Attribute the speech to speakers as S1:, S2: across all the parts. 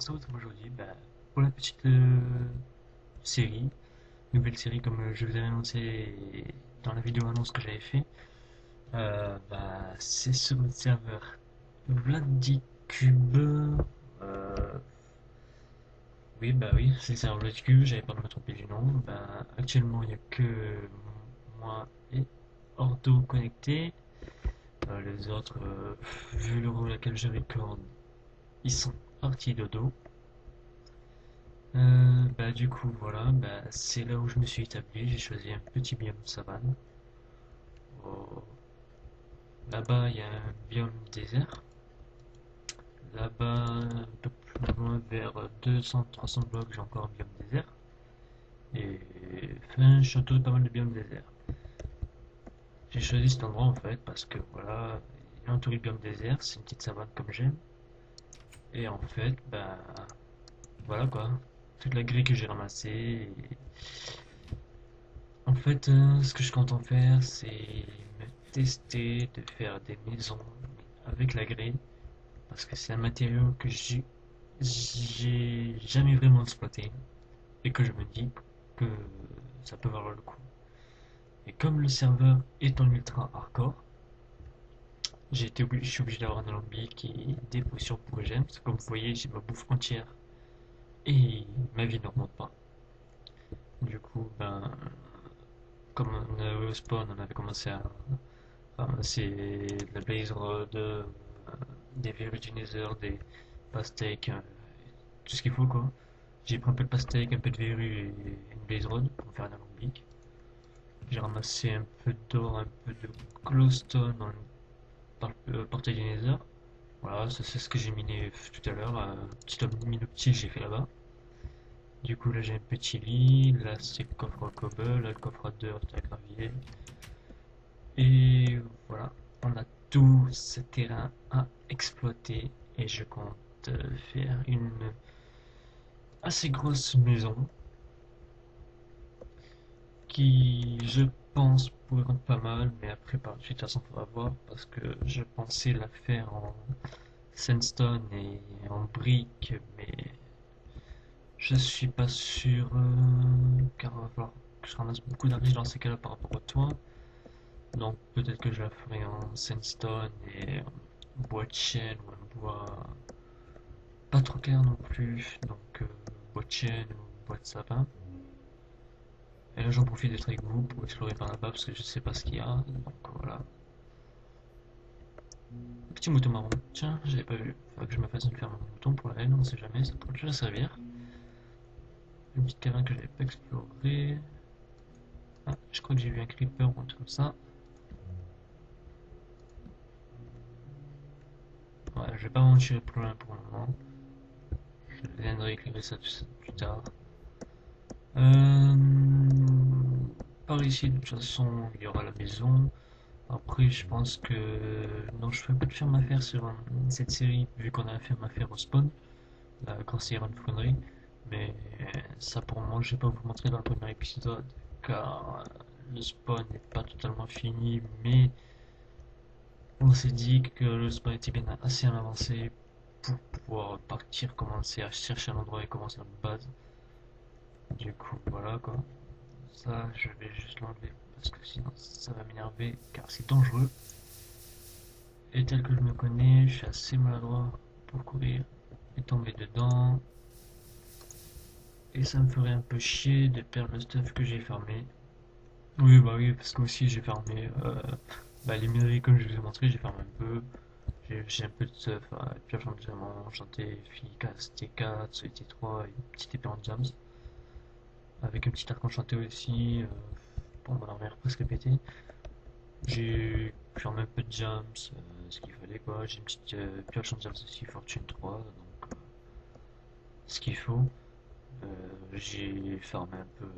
S1: on se retrouve aujourd'hui pour la petite série, nouvelle série comme je vous avais annoncé dans la vidéo annonce que j'avais fait. C'est sur le serveur Vladicube. Euh, oui, c'est le serveur Vladicube, j'avais peur de me tromper du nom. Actuellement, il n'y a que moi et Ordo connectés. Les autres, vu l'heure à laquelle je record, ils sont partis dodo. Du coup, voilà, c'est là où je me suis établi. J'ai choisi un petit biome savane. Oh, là-bas, il y a un biome désert. Là-bas, un peu plus loin, vers 200-300 blocs, j'ai encore un biome désert. Et enfin, je suis entouré de pas mal de biomes désert. J'ai choisi cet endroit en fait parce que voilà, il est entouré de biomes désert, c'est une petite savane comme j'aime. Et en fait, voilà quoi, toute la grille que j'ai ramassée. En fait, ce que je compte en faire, c'est me tester de faire des maisons avec la grille, parce que c'est un matériau que j'ai jamais vraiment exploité et que je me dis que ça peut valoir le coup. Et comme le serveur est en ultra hardcore, je suis obligé d'avoir un alambic et des potions pour que j'aime, parce que comme vous voyez, j'ai ma bouffe entière et ma vie ne remonte pas. Du coup, comme on avait au spawn, on avait commencé à ramasser de la blaze rod, des verrues du nether, des pastèques, tout ce qu'il faut quoi. J'ai pris un peu de pastèque, un peu de verrues et une blaze rod pour faire un alambic. J'ai ramassé un peu d'or, un peu de glowstone par le portail du nether. Voilà, ça c'est ce que j'ai miné tout à l'heure, un petit homme minoptique j'ai fait là-bas. Du coup là j'ai un petit lit, là c'est le coffre à cobble, là, le coffre à dirt à gravier. Et voilà, on a tout ce terrain à exploiter et je compte faire une assez grosse maison qui, je pense, pourrait rendre pas mal, mais après par la suite, de toute façon, faudra voir parce que je pensais la faire en sandstone et en briques, mais je suis pas sûr car il va falloir que je ramasse beaucoup d'argile dans ces cas-là par rapport au toit. Donc peut-être que je la ferai en sandstone et en bois de chêne ou un bois pas trop clair non plus, donc bois de chêne ou bois de sapin. Et là j'en profite d'être avec vous pour explorer par là-bas parce que je sais pas ce qu'il y a, donc voilà. Petit mouton marron, tiens, j'avais pas vu. Faudrait que je me fasse une ferme à mouton pour la haine, on sait jamais, ça pourrait déjà servir. Une petite caverne que j'avais pas explorée. Ah, je crois que j'ai vu un creeper ou un truc comme ça. Ouais, je vais pas m'en tirer plus loin pour le moment. Je viendrai éclairer ça plus tard. Euh, Par ici, de toute façon, il y aura la maison. Après, je pense que non, je ferai pas de ferme à faire sur cette série, vu qu'on a la ferme à faire au spawn, la grosse Iron Foundry. Mais ça, pour moi, je vais pas vous montrer dans le premier épisode, car le spawn n'est pas totalement fini, mais on s'est dit que le spawn était bien assez avancé pour pouvoir partir, commencer à chercher un endroit et commencer notre base. Du coup, voilà quoi. Ça, je vais juste l'enlever parce que sinon ça va m'énerver car c'est dangereux. Et tel que je me connais, je suis assez maladroit pour courir et tomber dedans. Et ça me ferait un peu chier de perdre le stuff que j'ai farmé. Oui, bah oui, parce que aussi j'ai farmé les minerais comme je vous ai montré, j'ai farmé un peu. J'ai un peu de stuff, pioche en diamant, enchanté, efficace, T4, T3 et une petite épée en diams. Avec un petit arc enchanté aussi. Bon, mon armure presque pété. J'ai fermé un peu de jams, ce qu'il fallait quoi. J'ai une petite pioche en jams aussi, Fortune 3, donc ce qu'il faut. J'ai farmé un peu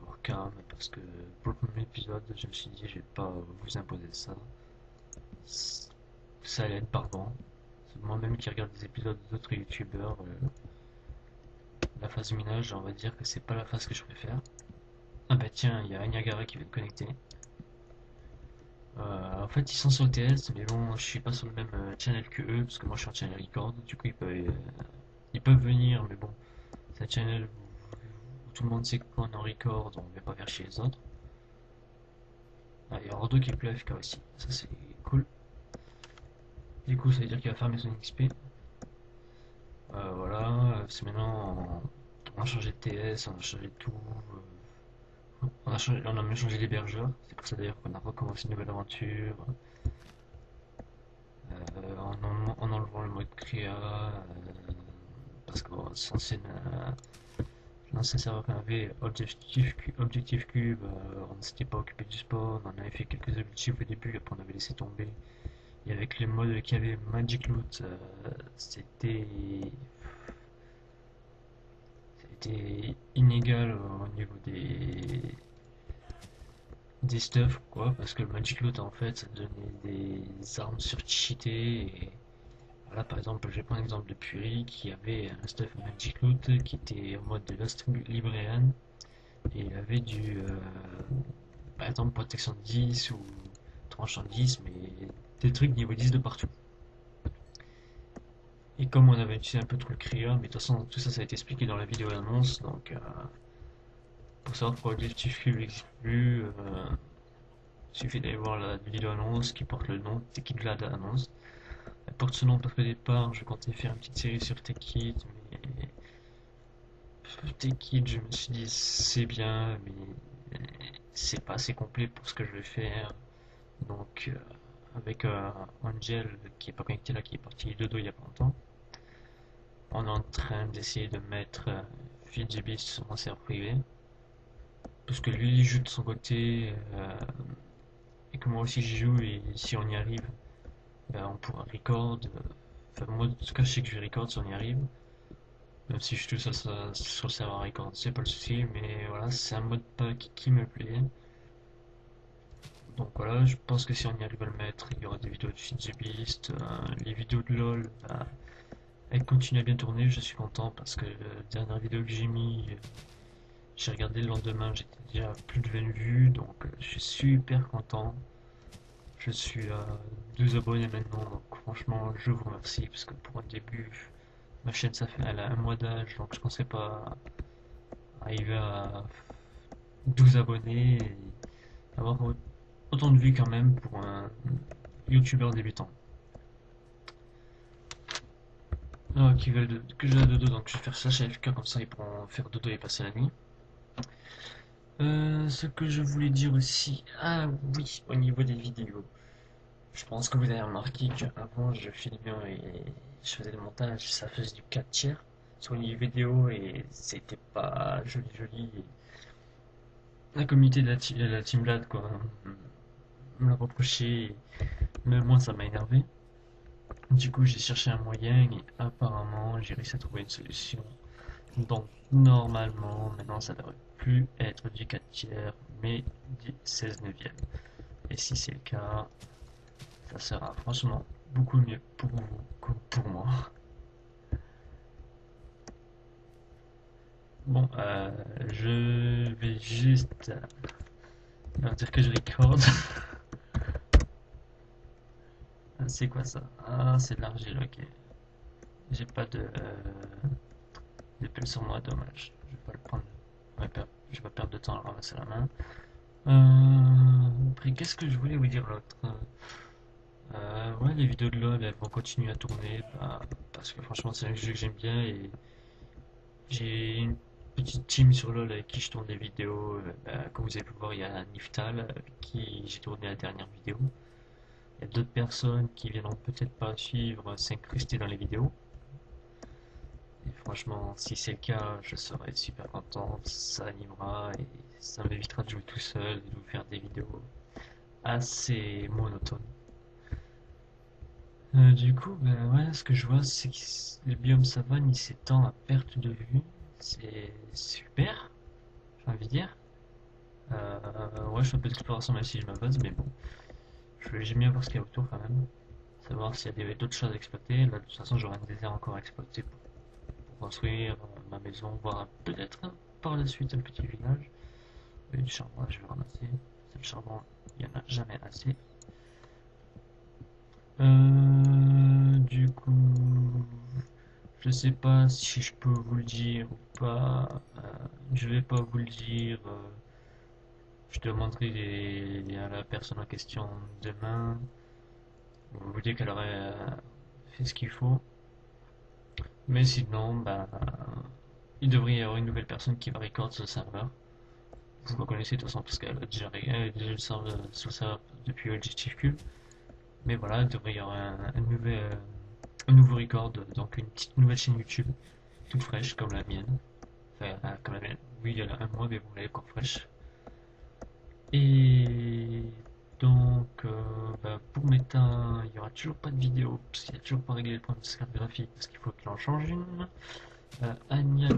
S1: hors cam parce que pour le premier épisode, je me suis dit, je vais pas vous imposer ça. Ça allait être barbant. C'est moi-même qui regarde des épisodes d'autres youtubeurs. La phase minage, on va dire que c'est pas la phase que je préfère. Ah bah tiens, il y a Niagara qui vient de connecter. En fait, ils sont sur le TS, mais bon, je suis pas sur le même channel que eux, parce que moi je suis en channel record, du coup ils peuvent peuvent venir, mais bon, c'est un channel où tout le monde sait qu'on en record, on ne va pas faire chez les autres. Ah, il y a Ordo qui est plus AFK aussi, ça c'est cool. Du coup, ça veut dire qu'il va farmer son XP. Voilà, c'est maintenant on a changé de TS, on a changé de tout. On a même changé d'hébergeur. C'est pour ça d'ailleurs qu'on a recommencé une nouvelle aventure. En enlevant le mode créa. Parce que bon, l'ancien serveur qu'on avait, Objectif Cube, on ne s'était pas occupé du spawn. On avait fait quelques objectifs au début, après on avait laissé tomber. Et avec les modes qu'il y avait Magic Loot, c'était inégal au niveau des stuff quoi, parce que le Magic Loot en fait ça donnait des armes surcheatées et voilà, par exemple je vais prendre l'exemple de Puri qui avait un stuff Magic Loot qui était en mode de Lost Librarian et il avait par exemple protection 10 ou tranchant 10 mais des trucs niveau 10 de partout. Et comme on avait utilisé un peu trop le Cria, mais de toute façon tout ça ça a été expliqué dans la vidéo annonce, donc pour savoir pourquoi l'objectif Cube n'existe plus, il suffit d'aller voir la vidéo annonce qui porte le nom TechKid annonce. Elle porte ce nom parce qu'au départ je comptais faire une petite série sur TechKid, mais TechKid je me suis dit c'est bien, mais c'est pas assez complet pour ce que je vais faire. Donc avec Angel qui est pas connecté là, qui est parti de dos il y a pas longtemps, on est en train d'essayer de mettre FidGBeast sur mon serveur privé. Parce que lui il joue de son côté et que moi aussi j'y joue et si on y arrive on pourra record. Enfin, moi, en tout cas, je sais que je vais record si on y arrive. Même si je suis tout seul sur le serveur record, c'est pas le souci. Mais voilà, c'est un mode pack qui me plaît. Donc voilà, je pense que si on y arrive à le mettre, il y aura des vidéos de Feed the Beast. Les vidéos de LoL, elles continuent à bien tourner. Je suis content parce que la dernière vidéo que j'ai mis, j'ai regardé le lendemain, j'étais déjà à plus de 20 vues. Donc je suis super content. Je suis à 12 abonnés maintenant, donc franchement, je vous remercie parce que pour un début, ma chaîne, elle a un mois d'âge, donc je pensais pas arriver à 12 abonnés et avoir autant de vues quand même pour un youtubeur débutant. Alors, qui veulent que j'ai dodo, donc je vais faire ça chez FK, comme ça ils pourront faire dodo et passer la nuit. Ce que je voulais dire aussi, ah oui, au niveau des vidéos. Je pense que vous avez remarqué qu'avant je filmais et je faisais le montage, ça faisait du 4 tiers sur les vidéos et c'était pas joli joli. La communauté de la Team Blad quoi, me l'a reproché, mais moi ça m'a énervé. Du coup j'ai cherché un moyen et apparemment j'ai réussi à trouver une solution. Donc normalement maintenant ça devrait plus être du 4 tiers mais du 16 neuvième. Et si c'est le cas, ça sera franchement beaucoup mieux pour vous que pour moi. Bon, je vais juste leur dire que je record. C'est quoi ça? Ah, c'est de l'argile, ok. J'ai pas de pelle sur moi, dommage. Je vais pas le prendre. Je vais pas perdre de temps à ramasser la main. Après, qu'est-ce que je voulais vous dire l'autre? Ouais, les vidéos de LoL, elles vont continuer à tourner parce que franchement, c'est un jeu que j'aime bien et j'ai une petite team sur LoL avec qui je tourne des vidéos. Comme vous avez pu voir, il y a Niftal avec qui j'ai tourné la dernière vidéo. Il y a d'autres personnes qui viendront peut-être pas suivre, s'incruster dans les vidéos. Et franchement, si c'est le cas, je serai super content. Ça animera et ça m'évitera de jouer tout seul et de vous faire des vidéos assez monotones. Du coup, ben ouais, ce que je vois, c'est que le biome savane il s'étend à perte de vue. C'est super, j'ai envie de dire. Ouais, je fais un peu d'exploration même si je m'avance, mais bon, j'aime bien voir ce qu'il y a autour quand même. Savoir s'il y avait d'autres choses à exploiter. Là, de toute façon, j'aurai un désert encore à exploiter pour construire ma maison, voire peut-être par la suite un petit village. Et du charbon, là, je vais ramasser. C'est le charbon, il n'y en a jamais assez. Du coup, Je sais pas si je peux vous le dire ou pas. Je vais pas vous le dire. Je demanderai à la personne en question demain. Vous dire qu'elle aurait fait ce qu'il faut. Mais sinon, il devrait y avoir une nouvelle personne qui va record sur le serveur. Vous la connaissez de toute façon parce qu'elle a elle a déjà le serveur, sur le serveur depuis Objective Cube. Mais voilà, il devrait y avoir un nouveau record, donc une petite nouvelle chaîne YouTube, toute fraîche comme la mienne. Enfin, comme la mienne. Oui, il y a un mois, mais bon, elle est encore fraîche. Et donc, pour Meta, il n'y aura toujours pas de vidéo, parce qu'il n'y a toujours pas réglé le problème de carte graphique, parce qu'il faut qu'il en change une. Anya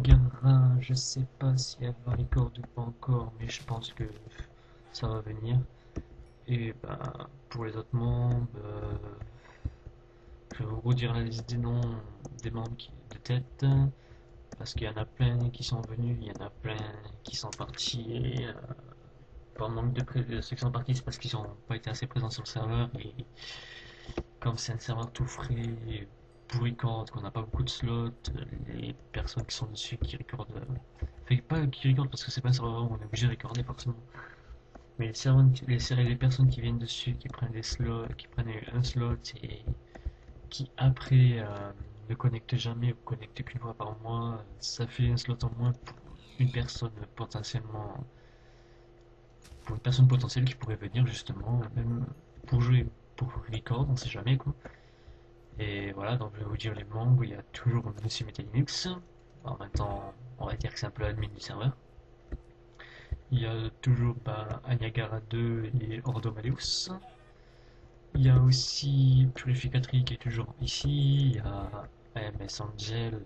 S1: je sais pas si elle va record ou pas encore, mais je pense que ça va venir. Et pour les autres membres, je vais vous redire la liste des noms des membres de tête, parce qu'il y en a plein qui sont venus, il y en a plein qui sont partis. Et, par manque de ceux qui sont partis, c'est parce qu'ils n'ont pas été assez présents sur le serveur. Et comme c'est un serveur tout frais, pour record, qu'on n'a pas beaucoup de slots, les personnes qui sont dessus qui recordent. Fait pas qui recordent parce que c'est pas un serveur où on est obligé de recorder forcément. Mais les personnes qui viennent dessus, qui prennent des slots, qui prennent un slot et qui après ne connectent jamais ou connectent qu'une fois par mois, ça fait un slot en moins pour une personne potentiellement pour une personne potentielle qui pourrait venir justement, même pour jouer, pour record, on sait jamais quoi. Et voilà, donc je vais vous dire les membres, il y a toujours Monsieur Metalinux, en même temps on va dire que c'est un peu l'admin du serveur. Il y a toujours Aniagara 2 et Ordomaleus. Il y a aussi Purificatri qui est toujours ici, il y a AMS Angel,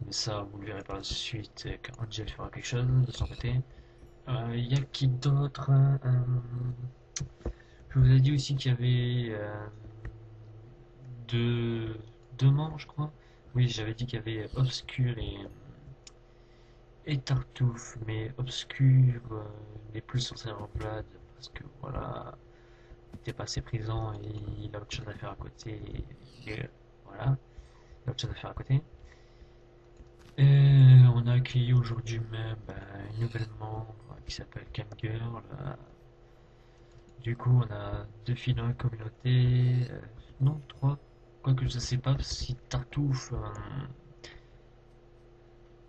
S1: mais ça vous le verrez par la suite quand Angel fera quelque chose de son côté. Il y a qui d'autre je vous ai dit aussi qu'il y avait deux, deux membres, je crois. Oui, j'avais dit qu'il y avait Obscur et Tartouffe, mais Obscur n'est plus sur serveur Vlad parce que voilà, il n'était pas assez présent et il a autre chose à faire à côté. Voilà, il a autre chose à faire à côté. Et on a accueilli aujourd'hui même une nouvelle membre qui s'appelle Camgirl. Du coup, on a deux filles dans la communauté, non, trois, quoique je sais pas si Tartouffe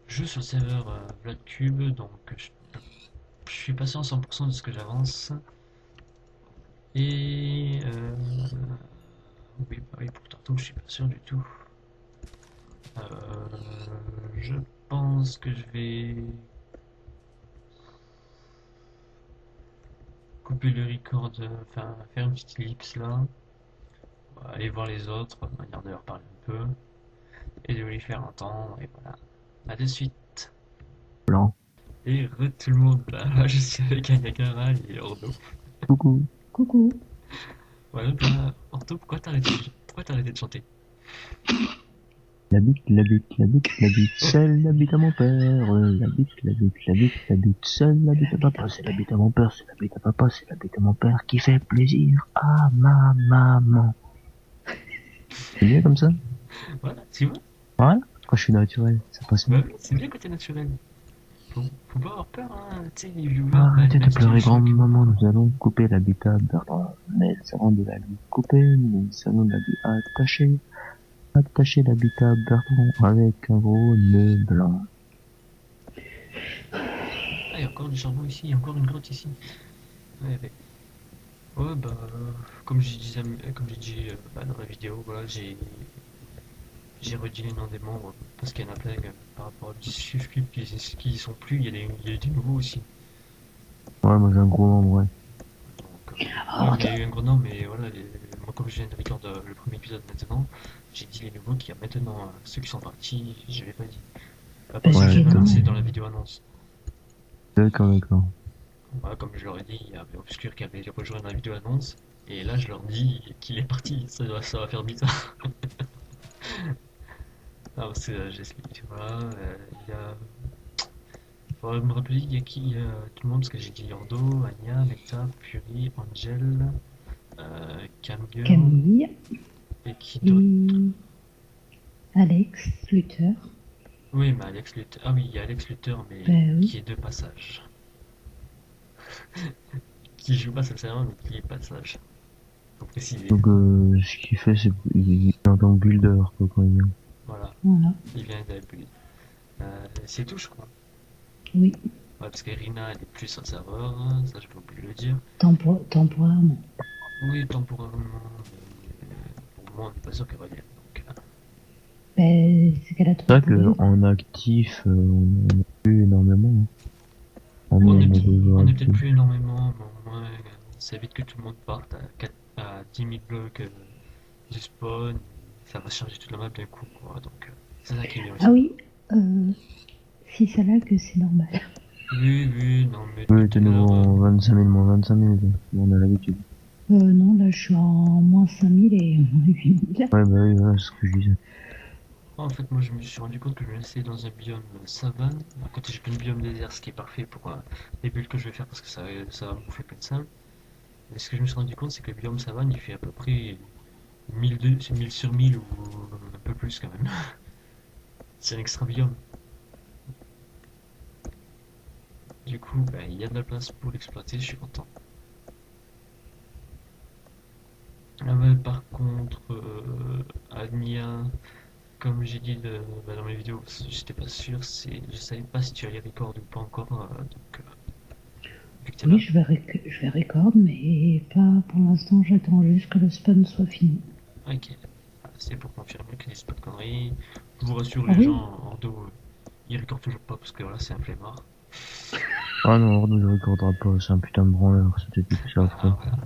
S1: joue sur le serveur Vladcube, donc je suis pas sûr à 100% de ce que j'avance. Et oui, oui, pour Tartouffe, je suis pas sûr du tout. Euh, je pense que je vais couper le record, enfin faire une petite ellipse là, aller voir les autres, manière de leur parler un peu, et de les faire entendre, et voilà. A de suite.
S2: Blanc.
S1: Et tout le monde, là, je suis avec Anyagara et Ordo.
S2: Coucou. Coucou.
S1: Voilà, Ordo, pourquoi t'as arrêté de chanter?
S2: La bite, la bite, la bite, la bite, seule la bite à mon père. La bite, la bite, la bite, la bite, seule la bite à papa. C'est la bite à mon père, c'est la bite à papa, c'est la bite à mon père qui fait plaisir à ma maman. C'est bien comme ça?
S1: Voilà, tu vois?
S2: Voilà. Quand je suis naturel, ça passe
S1: Bah
S2: mieux.
S1: oui, c'est bien que t'es naturel. Faut pas avoir peur, hein, tu sais, les viewers,
S2: Arrêtez de
S1: même si tu les
S2: pleurer,
S1: choques.
S2: grand-maman, nous allons couper la bite à Bertrand. Mais savons de la vie coupée, nous savons de la vie attachée. Attacher la bite à Bertrand avec un gros nœud blanc.
S1: Ah, il y a encore du charbon ici, il y a encore une grotte ici. Ouais, ouais. Ouais, comme j'ai dit dans la vidéo, voilà, j'ai redit les noms des membres parce qu'il y en a plein par rapport au Discord qui y sont plus, il y a des nouveaux aussi.
S2: Ouais, moi j'ai un gros membre, ouais.
S1: Donc, oui, il y a eu un gros nom, mais voilà, moi comme je viens de record le premier épisode maintenant, j'ai dit les nouveaux qui y a maintenant, ceux qui sont partis, je l'ai pas dit. Parce que
S2: Ouais,
S1: j'avais
S2: d'accord.
S1: annoncé dans la vidéo annonce.
S2: D'accord, d'accord.
S1: Voilà, comme je leur ai dit, il y avait Obscur qui avait rejoint dans la vidéo annonce, et là je leur dis qu'il est parti, ça va faire bizarre. Ah, parce que j'explique, voilà, il y a. Faudrait me rappeler, il y a qui il y a tout le monde, parce que j'ai dit Yordo, Anya, Meta, Fury, Angel, Camgirl,
S3: Camille
S1: et qui d'autre?
S3: et Alex, Luther.
S1: Oui, mais Alex Luthor. Ah oui, il y a Alex Luthor, mais
S3: Ben oui.
S1: qui est de passage. Qui joue pas seulement, mais qui est de passage. Faut préciser.
S2: Donc, ce qu'il fait, c'est qu'il est en tant que builder, quoi, quand il vient.
S1: Voilà,
S3: Voilà.
S1: il vient d'appuyer. C'est tout, je crois.
S3: Oui.
S1: Ouais, parce qu'Irina, elle est plus sur le serveur, hein, ça je peux oublier de le dire.
S3: Temporairement.
S1: Oui, temporairement, mais pour moi, on n'est pas sûr qu'elle revienne. Donc,
S3: Ben, c'est qu'elle a
S2: C'est
S3: trop
S2: vrai
S3: pourri.
S2: qu'en actif, on a plus énormément. Hein. En
S1: on est,
S2: nombre de joueurs
S1: on est peut-être
S2: actifs.
S1: plus énormément, mais au moins, ça évite que tout le monde parte à 10 000 blocs du spawn. Ça va changer toute la map d'un coup, quoi. Donc, c'est ça qui est bien aussi.
S3: Ah oui, si ça lag, c'est normal.
S1: Oui, oui, non, mais
S2: Oui,
S1: tout
S2: de
S1: à l'heure,
S2: nouveau en 25 000, moins 25 000, on a l'habitude.
S3: Non, là, je suis en moins 5000 et moins 8000.
S2: Ouais, bah oui, voilà, c'est ce que je disais.
S1: en fait, moi, je me suis rendu compte que je me laissais dans un biome savane. À côté, j'ai plein de biomes désert, ce qui est parfait pour les builds que je vais faire parce que ça va me bouffer plein de sable. Mais ce que je me suis rendu compte, c'est que le biome savane, il fait à peu près 1000 sur 1000 ou un peu plus quand même. C'est un extra biome. Du coup, ben, il y a de la place pour l'exploiter, je suis content. Ah ouais, par contre, Adnia, comme j'ai dit dans mes vidéos, parce que j'étais pas sûr, je savais pas si tu allais record ou pas encore, donc vu que t'es là.
S3: Oui, je vais record, mais pas pour l'instant, j'attends juste que le spawn soit fini.
S1: Ok, c'est pour confirmer que je dis pas de conneries. Je vous rassure,
S3: Ah
S1: les
S3: oui.
S1: gens en dos, ils recordent toujours pas parce que voilà, c'est un flemmard.
S2: Ah non, Ordo, il recordera pas, c'est un putain de branleur, c'était plus affreux.
S1: Ah, voilà.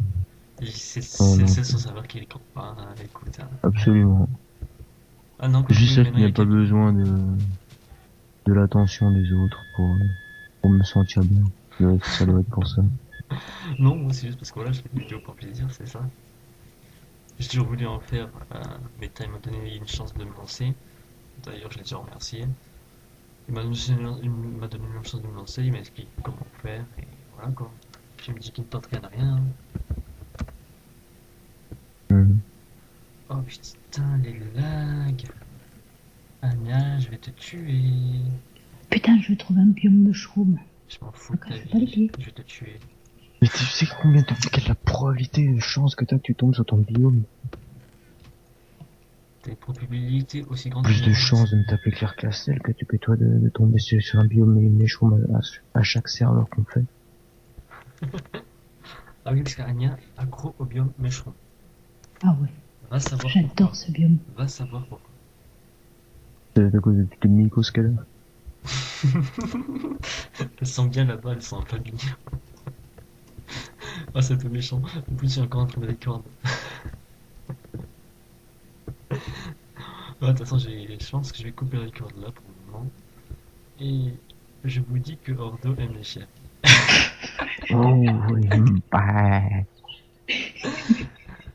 S1: C'est
S2: Oh non,
S1: son serveur qui record pas, hein, écoute. Hein.
S2: absolument.
S1: Ah non,
S2: Je
S1: quoique
S2: sais
S1: maintenant
S2: qu'il
S1: il
S2: n'y
S1: y
S2: a
S1: a
S2: pas
S1: quelqu'un.
S2: besoin de l'attention des autres pour me sentir bien. Ça doit être pour ça.
S1: Non, moi c'est juste parce que voilà, je fais des vidéos pour plaisir, c'est ça. J'ai toujours voulu en faire, mais Time m'a donné une chance de me lancer. D'ailleurs, je l'ai déjà remercié. Il m'a donné une chance de me lancer, il m'a expliqué comment faire, et voilà quoi. Je me dis qu'il ne tente rien à rien. Hein.
S2: Mhm.
S1: Oh putain, les lags. Anya, je vais te tuer.
S3: Putain, je vais trouver un biome mushroom.
S1: Je m'en fous de ta
S3: Casse pas les
S1: vie,
S3: pieds.
S1: je vais te tuer.
S2: Mais tu sais quelle est la probabilité de chance que t'as que tu tombes sur ton biome?
S1: T'as une probabilité aussi grande
S2: Plus
S1: que
S2: de
S1: la
S2: chances de me taper Claire Castel que tu peux toi de tomber sur un biome et une échoume à chaque serveur qu'on fait.
S1: Ah oui, parce qu'Anya est accro au biome mushroom.
S3: Ah ouais,
S1: Va savoir pourquoi.
S3: j'adore ce biome.
S1: Va savoir pourquoi.
S2: C'est à cause de toutes les mycos qu'elle a.
S1: Elle sent bien là-bas, elle sent un famille. Ah, c'est tout méchant. En plus, j'ai encore en train de record. De toute façon, je pense que je vais couper le record là pour le moment. Et je vous dis que Ordo aime les chiens.
S2: Oh, oui, bah.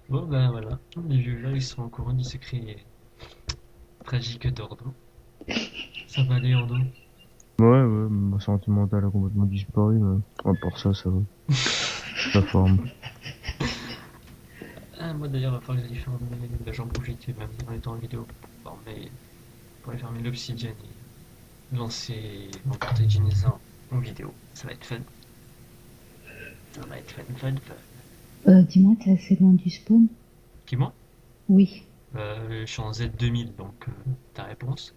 S1: Bon, ben voilà. Les vieux là, ils sont au courant du secret tragique d'Ordo. Ça va aller, Ordo?
S2: Ouais, ma santé mentale a complètement disparu, mais à part ça, ça va. La forme.
S1: Ah, moi d'ailleurs, il va falloir que j'aille fermer. Là, j'en profite, même en étant en vidéo, pour aller fermer l'obsidienne et lancer mon portail dinosaure en vidéo. Ça va être fun. Ça va être fun.
S3: Dis-moi, t'es assez loin du spawn?
S1: Qui moi?
S3: Oui.
S1: Je suis en Z2000, donc ta réponse?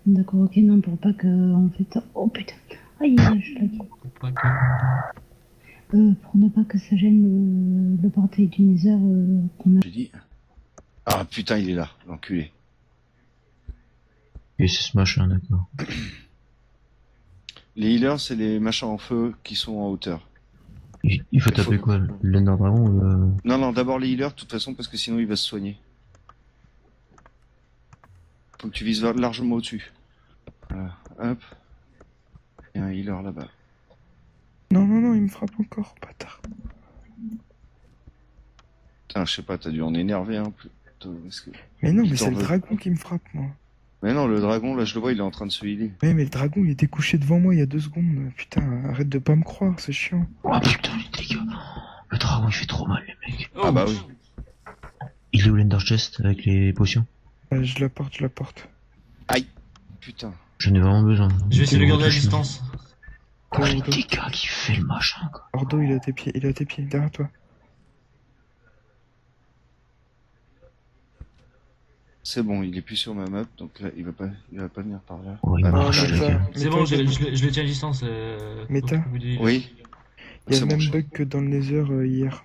S3: D'accord, ok, non, pour pas que, en fait... Oh putain, aïe, je l'ai dit.
S1: Ou pas que.
S3: Pour ne pas que ça gêne le portail du Nether qu'on a.
S4: J'ai dit. Ah putain, il est là, l'enculé.
S2: Et c'est ce machin, d'accord.
S4: Les healers, c'est les machins en feu qui sont en hauteur.
S2: Il faut taper quoi? L'Ender Dragon ou le...
S4: Non, non, d'abord les healers, de toute façon, parce que sinon il va se soigner. Faut que tu vises largement au-dessus. Voilà, hop. Il y a un healer là-bas.
S5: Non, non, non, il me frappe encore, bâtard.
S4: Putain, je sais pas, t'as dû en énerver un peu.
S5: Mais non,
S4: Il
S5: mais
S4: t'en
S5: c'est le
S4: veut.
S5: dragon qui me frappe, moi.
S4: Mais non, le dragon, là, je le vois, il est en train de se healer.
S5: Ouais, mais le dragon, il était couché devant moi il y a 2 secondes. Putain, arrête de pas me croire, c'est chiant.
S2: Oh putain, les dégâts. Le dragon, il fait trop mal, les mecs.
S4: Ah bah oui.
S2: Il est où l'Ender Chest avec les potions?
S5: Je la porte, je la porte.
S4: Aïe. Putain.
S2: J'en ai vraiment besoin.
S1: Je vais essayer de le garder à
S2: Touche-moi.
S1: distance.
S2: Oh, les dégâts qui fait le machin, quoi.
S5: Ordo, il est à tes pieds, il est à tes pieds, derrière toi.
S4: C'est bon, il est plus sur ma map, donc là, il va pas venir par là.
S2: Oh, il
S4: Ah,
S2: marche,
S5: mais
S2: les
S5: ça-
S2: gars.
S1: C'est bon, je le tiens à distance.
S5: Méta.
S1: au bout du-
S4: Oui.
S5: Il y a
S4: C'est
S5: le
S4: bon,
S5: même
S4: je-
S5: bug que dans le Nether hier.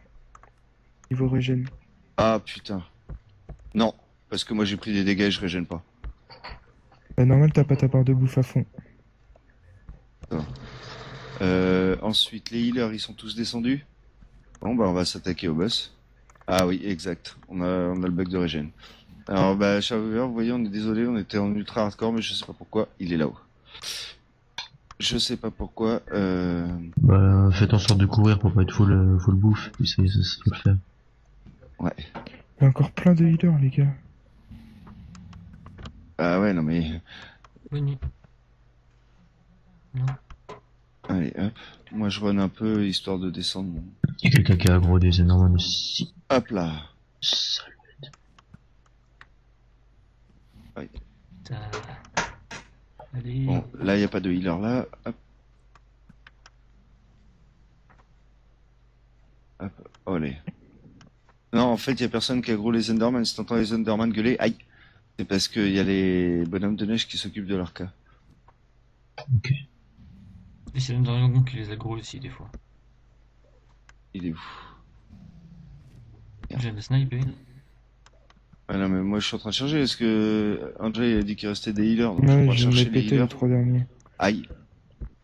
S5: Niveau régène.
S4: Ah putain. Non, parce que moi j'ai pris des dégâts et je régène pas.
S5: Bah, normal, t'as pas ta barre de bouffe à fond.
S4: Ensuite, les healers, ils sont tous descendus. Bon, bah on va s'attaquer au boss. Ah oui, exact. On a le bug de régène. Alors, bah, Shaver, vous voyez, on est désolé, on était en ultra hardcore, mais je sais pas pourquoi, il est là-haut. Je sais pas pourquoi,
S2: Bah, faites en sorte de courir pour pas être full bouffe, puis ça peut le faire.
S4: ouais.
S5: Il y a encore plein de healers, les gars.
S4: Ah ouais, non mais,
S1: Bonne nuit. Non.
S4: allez, hop. Moi, je run un peu, histoire de descendre.
S2: Y'a quelqu'un qui a aggro des énormes aussi.
S4: Hop là.
S2: Salut.
S1: Putain. Allez.
S4: Bon, là, il y a pas de healer là. Hop. Hop, allez. Non, en fait, il y a personne qui a gros les Enderman. Si t'entends les Enderman gueuler, aïe. C'est parce qu'il y a les bonhommes de neige qui s'occupent de leur cas.
S2: Ok.
S1: Et c'est le dragon qui les aggro aussi, des fois.
S4: Il est où?
S1: J'aime le sniper.
S4: Ah non, mais moi, je suis en train de charger. Est-ce que André a dit qu'il restait des healers? Donc
S5: Ouais,
S4: je vais
S5: je
S4: chercher
S5: l'ai
S4: les
S5: pété les
S4: healers.
S5: 3 derniers.
S4: Aïe.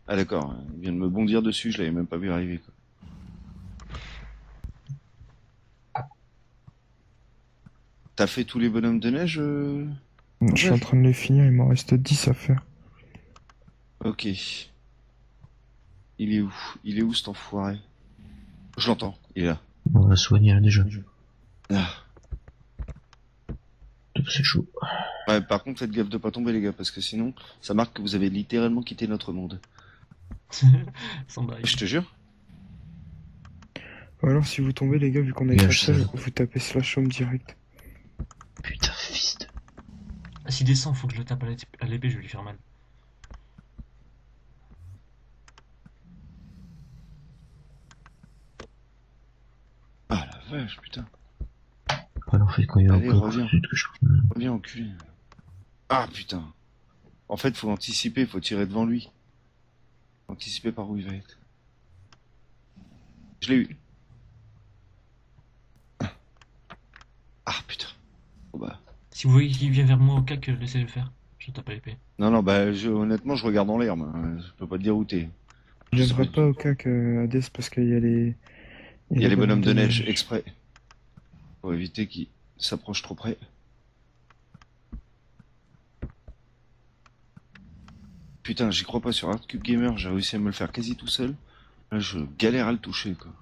S4: Ah d'accord. Il vient de me bondir dessus. Je l'avais même pas vu arriver, quoi. T'as fait tous les bonhommes de neige
S5: Je suis en train de les finir, il m'en reste 10 à faire.
S4: Ok. Il est où? Il est où cet enfoiré? Je l'entends. Il est là.
S2: On va soigner là déjà.
S4: Ah.
S2: C'est chaud.
S4: Ouais, par contre, faites gaffe de pas tomber, les gars, parce que sinon, ça marque que vous avez littéralement quitté notre monde.
S1: Sans bail.
S4: Je te jure.
S5: Ou alors, si vous tombez, les gars, vu qu'on a
S2: Yeah,
S5: une
S2: je sais.
S5: seul, vous tapez slash home direct.
S2: Putain, fils de...
S1: Ah, s'il descend, faut que je le tape à l'épée, je vais lui faire mal.
S4: Ah la vache, putain.
S2: Alors, faites quand il y a
S4: Allez,
S2: encore.
S4: reviens.
S2: C'est que je...
S4: Reviens, enculé. Ah putain. En fait, faut anticiper, faut tirer devant lui. Anticiper par où il va être. Je l'ai eu. Ah putain. Oh bah.
S1: Si vous voyez qu'il vient vers moi au cac, laissez le faire. Je tape à l'épée.
S4: Non, non, bah, honnêtement, je regarde dans l'air, moi. Je peux pas te dire où t'es.
S5: Il
S4: Je
S5: viendra
S4: sais
S5: pas au cac Hades parce qu'il y a les...
S4: Il y a les bonhommes de neige exprès. Pour éviter qu'ils s'approchent trop près. Putain, j'y crois pas sur Hardcube Gamer, j'ai réussi à me le faire quasi tout seul. Là, je galère à le toucher, quoi.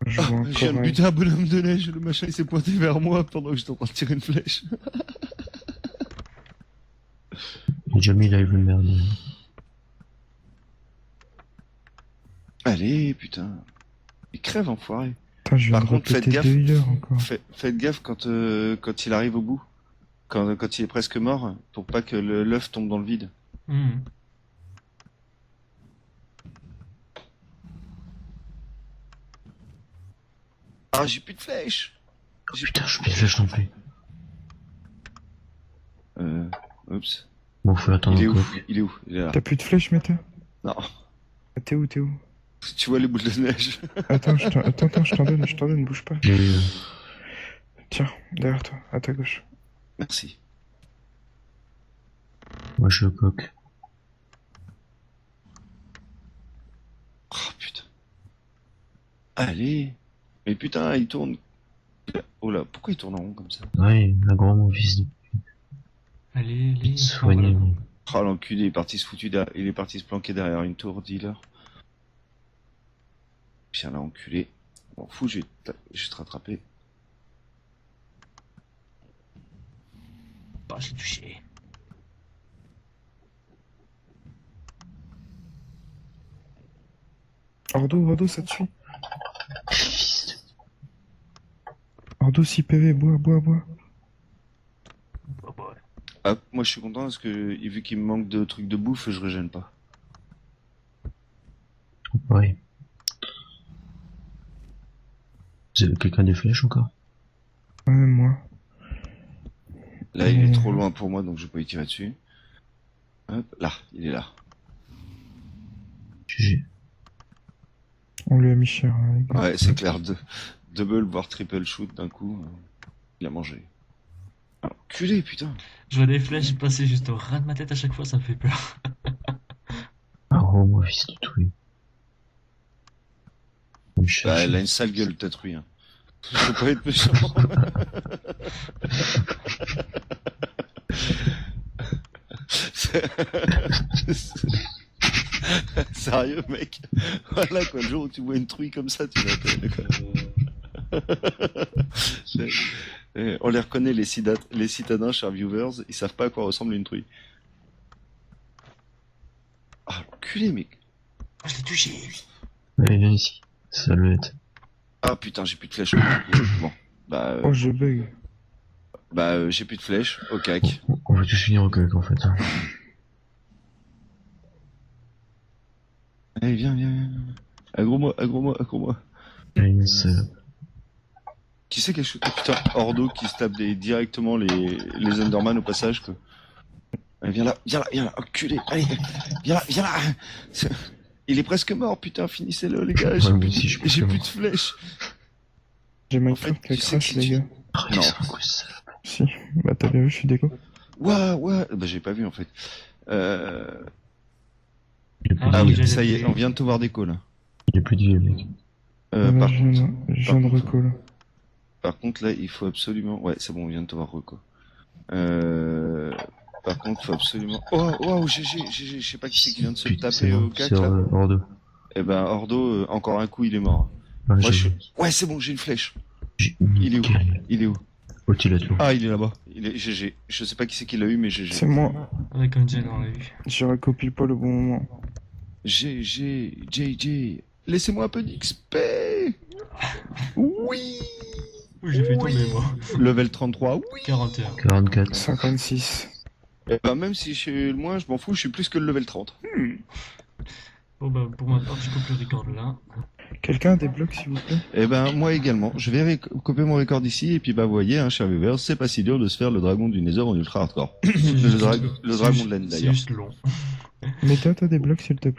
S5: Je vois
S4: Je viens
S5: encore
S4: de
S5: un...
S4: buter un bonhomme de neige, le machin il s'est pointé vers moi pendant que j'étais en train de tirer une flèche.
S2: Et Jamie, là, il veut le merde.
S4: Allez, putain. Il crève, enfoiré.
S5: Putain, je viens
S4: Par
S5: de
S4: contre, faites
S5: repéter
S4: gaffe.
S5: 2 healers encore.
S4: Faites gaffe quand il arrive au bout. Quand il est presque mort, pour pas que l'œuf tombe dans le vide.
S1: Mhm.
S4: Ah, j'ai plus de flèches.
S2: Putain, je peux flèche non plus.
S4: Oups.
S2: Bon, faut attendre
S4: Il est où?
S2: encore.
S4: Il est où? Il est là.
S5: T'as plus de flèches, Meta?
S4: Non.
S5: Ah, t'es où, t'es où?
S4: Tu vois les boules de neige?
S5: Attends, attends, je t'en donne, bouge pas.
S2: J'ai eu...
S5: Tiens, derrière toi, à ta gauche.
S4: Merci.
S2: Moi, je suis au coq.
S4: Oh putain. Allez. Mais putain, il tourne. Oh là, pourquoi il tourne en rond comme ça?
S2: Ouais, un grand mon fils de...
S1: Allez, allez.
S2: Soigner.
S1: Voilà.
S4: Oh l'enculé, il est parti se foutu derrière... Il est parti se planquer derrière une tour dealer. Putain, là, enculé. M'en fous, je vais te rattraper.
S1: Bah, j'ai touché.
S5: Ordo, ça te suit. Ordo, 6 PV, bois.
S4: Ah, moi je suis content parce que vu qu'il me manque de trucs de bouffe, je régène pas.
S2: Oui. Vous avez quelqu'un des flèches encore?
S5: Ouais, moi.
S4: Là, il est trop loin pour moi, donc je vais pas y tirer dessus. Hop, là, il est là.
S2: GG.
S5: On lui a mis cher, hein, les gars.
S4: Ouais, c'est clair, double voire triple shoot d'un coup, il a mangé. Ah, enculé, putain.
S1: Je vois des flèches passer juste au ras de ma tête à chaque fois, ça me fait peur.
S2: Ah, oh, moi, fils de truie.
S4: Bah, elle a une sale gueule, peut-être, oui. Hein. Je peux pas être méchant. Sérieux, mec. Voilà, quoi, le jour où tu vois une truie comme ça, tu l'appelles, quoi. On les reconnaît, les citadins, chers viewers, ils savent pas à quoi ressemble une truie. Ah, l'enculé, mec.
S1: Je l'ai touché.
S2: Allez, viens ici. Saluette.
S4: Ah, putain, j'ai plus de flèches. Bon, bah,
S5: Oh, je bug.
S4: j'ai plus de flèches, au cac.
S2: On va tous finir au coq, en fait. Hein.
S4: Allez, viens, viens, viens. Agro-moi, agro-moi, agro-moi.
S2: Allez, une salope.
S4: Qui c'est qui a shooté? Putain, Ordo qui se tape directement les Enderman au passage, quoi. Allez, viens là, enculé. Allez, viens là. Il est presque mort, putain, finissez-le, les gars.
S2: Ouais, mais si, je suis
S4: J'ai
S2: presque
S4: plus
S2: mort.
S4: de flèches.
S5: J'ai
S4: En fait,
S5: Minecraft qui a
S4: tu sais
S5: crash,
S4: qui
S5: les
S4: tu-
S5: gars.
S2: Arrêtez
S4: Non.
S2: ça, quoi, salope.
S5: Si. Bah, t'as bien vu, je suis déco.
S4: Ouais, bah j'ai pas vu, en fait.
S2: Il y a plus de
S4: Ah
S2: vie,
S4: oui,
S1: j'ai
S4: ça y est,
S1: les-
S4: on vient de te voir déco, là.
S2: il y a plus de vie, le mec.
S5: Là,
S4: Par
S5: je
S4: contre,
S5: viens de recall.
S4: Par contre, là, il faut absolument... Ouais, c'est bon, on vient de te voir reco. Par contre, il faut absolument... Oh, wow, GG, je sais pas qui c'est qui vient de se
S2: Putain,
S4: taper au cac,
S2: c'est
S4: là.
S2: Ordo.
S4: Eh ben, Ordo, encore un coup, il est mort.
S2: Ouais,
S4: Moi,
S2: j'ai-
S4: Ouais, c'est bon, j'ai une flèche.
S2: j'ai-
S4: Il est où
S2: Nickel.
S4: Il est où
S2: Au-dessus de la tour.
S4: Ah, il est là-bas. Il est GG. Je sais pas qui c'est qui l'a eu, mais GG.
S5: C'est moi.
S1: Avec un gel dans la vue.
S5: J'ai recopile pas le bon moment.
S4: GG, JJ. Laissez-moi un peu d'XP. Oui.
S1: J'ai fait tomber moi.
S4: Level 33, oui.
S1: 41.
S2: 44.
S5: 56.
S4: Eh ben, même si je suis le moins, je m'en fous, je suis plus que le level 30.
S1: Bon bah pour ma part je coupe le record là.
S5: Quelqu'un a des blocs, s'il vous plaît?
S4: Eh ben, moi également. Je vais copier mon record ici, et puis bah, vous voyez, hein, chers viewers, c'est pas si dur de se faire le dragon du Nether en ultra hardcore.
S1: C'est
S4: Le
S1: juste-
S4: dragon de laine,
S1: C'est
S4: d'ailleurs.
S1: juste long.
S5: Mets-toi, t'as des blocs, s'il te plaît.